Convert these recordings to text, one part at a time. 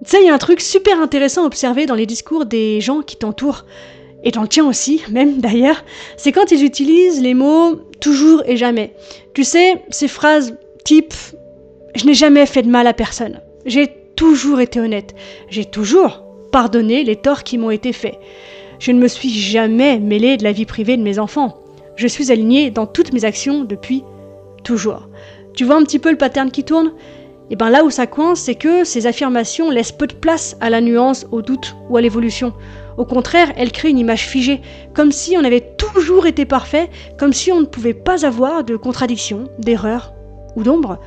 Tu sais, il y a un truc super intéressant à observer dans les discours des gens qui t'entourent, et dans le tien aussi, même d'ailleurs, c'est quand ils utilisent les mots toujours et jamais. Tu sais, ces phrases type je n'ai jamais fait de mal à personne. J'ai toujours été honnête. J'ai toujours pardonné les torts qui m'ont été faits. Je ne me suis jamais mêlée de la vie privée de mes enfants. Je suis alignée dans toutes mes actions depuis toujours. Tu vois un petit peu le pattern qui tourne ? Et bien là où ça coince, c'est que ces affirmations laissent peu de place à la nuance, au doute ou à l'évolution. Au contraire, elles créent une image figée, comme si on avait toujours été parfait, comme si on ne pouvait pas avoir de contradictions, d'erreurs ou d'ombres.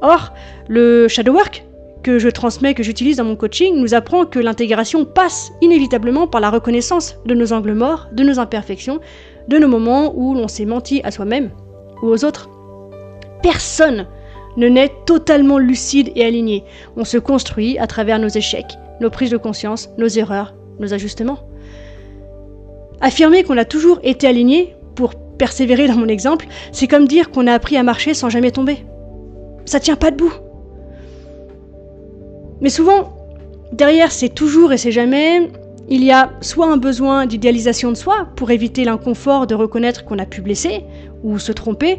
Or, le shadow work que je transmets, que j'utilise dans mon coaching, nous apprend que l'intégration passe inévitablement par la reconnaissance de nos angles morts, de nos imperfections, de nos moments où l'on s'est menti à soi-même ou aux autres. Personne ne naît totalement lucide et aligné. On se construit à travers nos échecs, nos prises de conscience, nos erreurs, nos ajustements. Affirmer qu'on a toujours été aligné, pour persévérer dans mon exemple, c'est comme dire qu'on a appris à marcher sans jamais tomber. Ça tient pas debout. Mais souvent, derrière c'est toujours et c'est jamais, il y a soit un besoin d'idéalisation de soi pour éviter l'inconfort de reconnaître qu'on a pu blesser ou se tromper,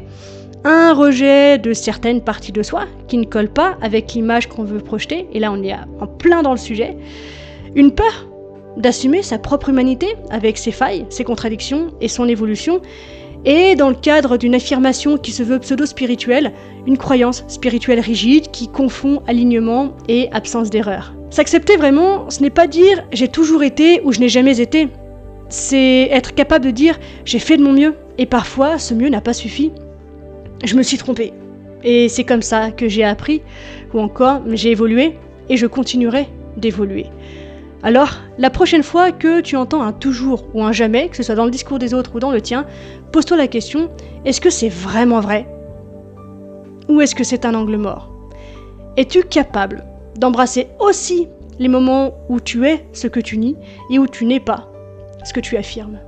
un rejet de certaines parties de soi qui ne collent pas avec l'image qu'on veut projeter, et là on est en plein dans le sujet, une peur d'assumer sa propre humanité avec ses failles, ses contradictions et son évolution, et dans le cadre d'une affirmation qui se veut pseudo-spirituelle, une croyance spirituelle rigide qui confond alignement et absence d'erreur. S'accepter vraiment, ce n'est pas dire « j'ai toujours été » ou « je n'ai jamais été ». C'est être capable de dire « j'ai fait de mon mieux » et parfois ce mieux n'a pas suffi. Je me suis trompée. Et c'est comme ça que j'ai appris, ou encore j'ai évolué et je continuerai d'évoluer. Alors, la prochaine fois que tu entends un toujours ou un jamais, que ce soit dans le discours des autres ou dans le tien, pose-toi la question, est-ce que c'est vraiment vrai ? Ou est-ce que c'est un angle mort ? Es-tu capable d'embrasser aussi les moments où tu es ce que tu nies et où tu n'es pas ce que tu affirmes ?